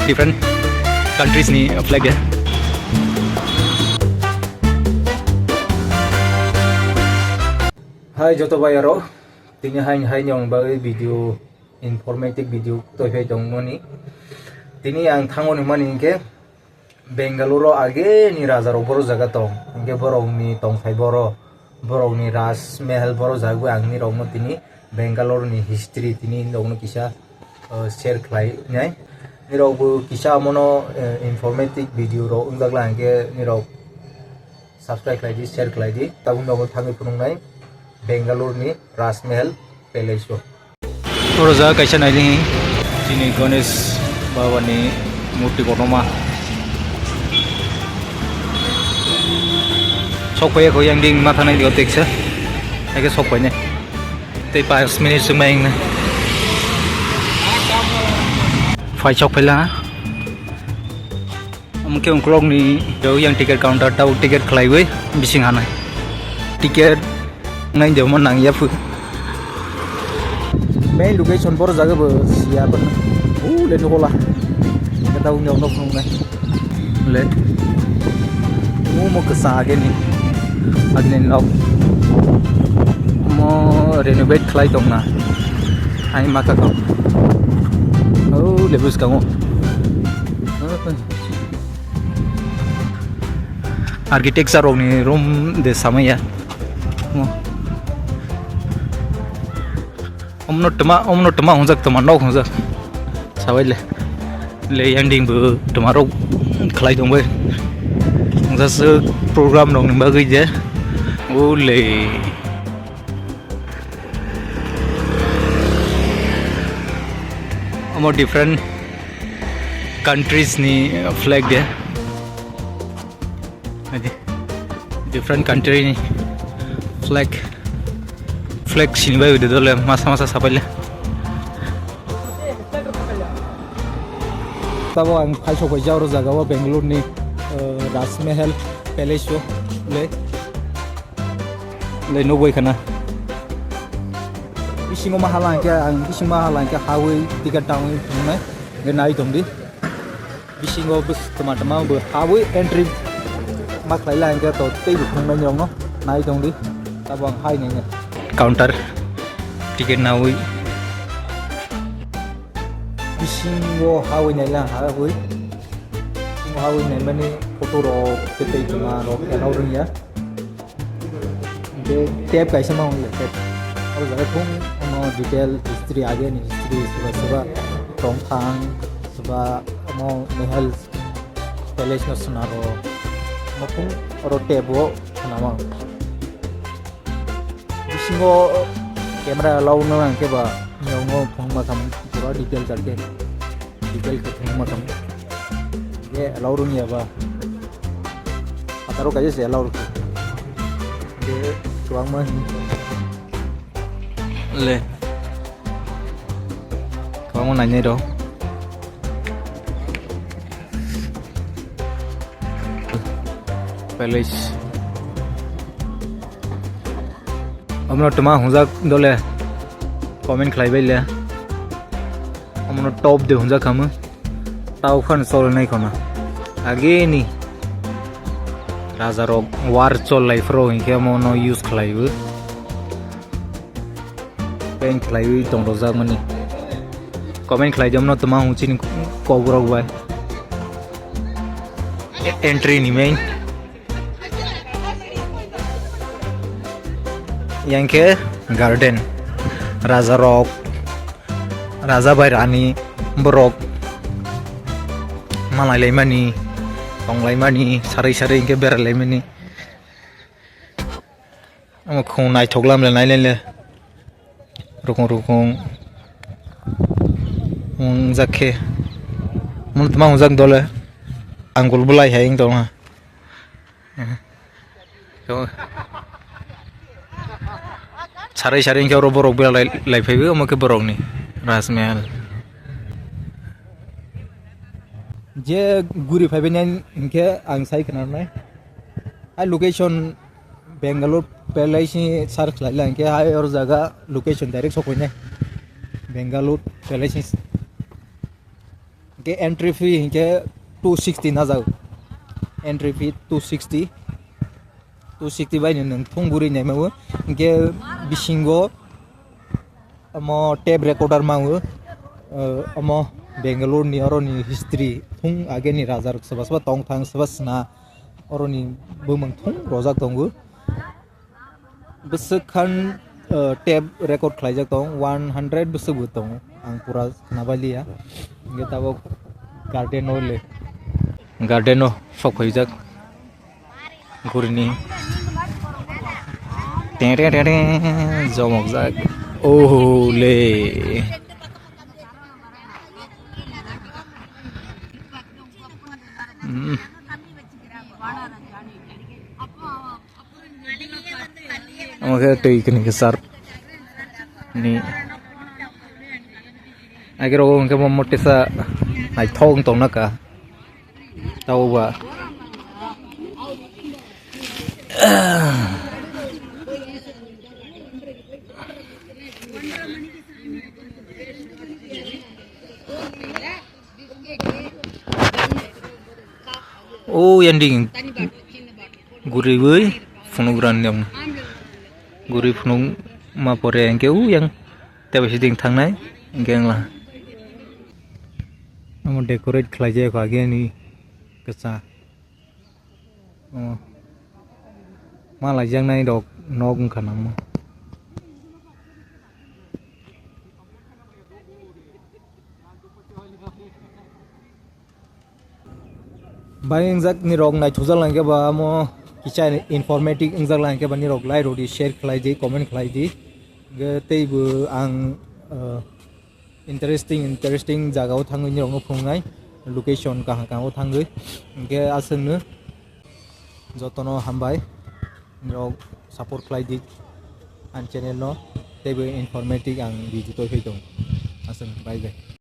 different countries ni flag ya. Hai joto bayaro tini hai nyong bagai video informative video to he dong moni tini ang thangon mani ke Bengaluru age ni raja ro boro jaga tong ge borong ni tong thai boro borong ni ras mehal boro jagu ang ni rong tini Bengaluru ni history tini dong kisa share khlai nyai ni ro bu kisa mono informative video ro unggagla ge ni ro subscribe khlai di share khlai di tabung dong thangi punung nai Bengaluru ni Ras Mahal Palace show. Roza kaisa nailing sini Ganesh Baba ni murti konoma. Sokpai ko yang ding mata nai diotek sa. Age sokpai ne. Te 5 minutes sumeng na. Fai sokpai la. Amke ongkrong ni do yang tiket counter tau tiket khlai we bising hanai. Tiket ngai jauh menang ya fu. Main location bor jaga be siapa? Le nola. Kita tahu nyok nok ngai. Le. Mau ke sage ni. Agne nok. Mau renovate kelai dong na. Hai maka kau. Oh lebus kamu. Architecture ni room de sama ya. Omno tama hunjak tama nok hunjak sabai le yang ding bu tama rok khlai dong bai hunjak se program dong ni bagai je le omo different countries ni flag de different country ni flag sini bai udah dole masa sapai le tabo ang phai sok jao ro jaga wa Bengaluru ni Ras Mahal Palace show le no boy kana isingo mahalang ke highway tiket tang ni genai dong di isingo bus teman-teman bu highway entry mak lai lang ke to tei bu khong na nyong no nai dong di tabo ang hai ni counter tiket nawi isingo hawi nailang hawi nai mani foto ro ketai tuma ro kenau ring ya de tab kaisa ma le tab aur jaga thong ono detail history age ni history suba tong thang suba mo Mahal Palace no sunaro mo thong ro tab wo nama singo camera lau na ke ba nyongo phangma kam pura detail ke phangma kam ye lau rung ya ba ataro kaje se lau de tuang ma le tuang ma nanya do Palace हमनो टमा Hunza दोले comment खालायबाय ले हमनो top दे हुंजा खामो ताव खान चल नाय खना आगे नि राजा रक वार चल लाइफ्रो हिके मनो यूज खालायबो पेन खालायबो दं रजा मनि कमेंट खालायदमनो टमा हुंचिनि कब्रक बाय एंट्री नि main yang ke garden Raja Rock Raja Bairani Borok Malai Lemani Tong Lemani Sari ke Ber Lemani Am khong nai thoklam le nai le rukong zakhe mun tma jak dole angul bulai haing dong ha Sari ke borok bela lai phaibe amake borok ni Ras Mahal je guri phaibe nan inke ang sai khana nai ai location Bengaluru Palace ni search lai lang ke ai और जगह location direct सो कोई नहीं Bengaluru Palace के entry fee इनके 260 ना जाओ entry fee 260 bye नों थंगुरि नाय मावो इनके बिसिंगो अमो टेप रेकॉर्डर मावो अमो बेंगलोर नि अरनि हिस्ट्री थुं आगे नि राजा सबा सबा तंग थांग सबा सना अरनि बुमंग थुं रजाक दंगो बसखान टेप रेकॉर्ड खालायजाक दं 100 बसबो दं आं पुरा नाबालिया इनके ताबो गार्डन ओले गार्डन सफैजाक गुरिनि टेरे टेरे जमकजाक ओले ओके टेकनि सर नि आगे रो उनके मोटेसा नाय थोंग तंगनाका तावबा ओ एंडिंग गुरिबै फुनुग्रान दं गुरि फुनुं मा परे एंके उ yang तेबेसि दिं थांनाय गेंला हम डेकोरेट खालायजे आगेनि गोसा मालाय जांनाय दक नग खानाम बाय इंजाक नि रग नाय थुजालांगे बा मो किसा इनफॉर्मेटिव इंजाक लांगे बा नि रग लाइ रोडि शेयर खालायदि कमेंट खालायदि गे तैबो आं इंटरेस्टिंग जागाव थाङो नि रग फुंनाय लोकेशन कहां कहां थाङो गे आसनो जतनो हामबाय रग सपोर्ट खालायदि आन चैनल नो तैबो इनफॉर्मेटिव आं भिडियो तो फैदों आसन बाय बाय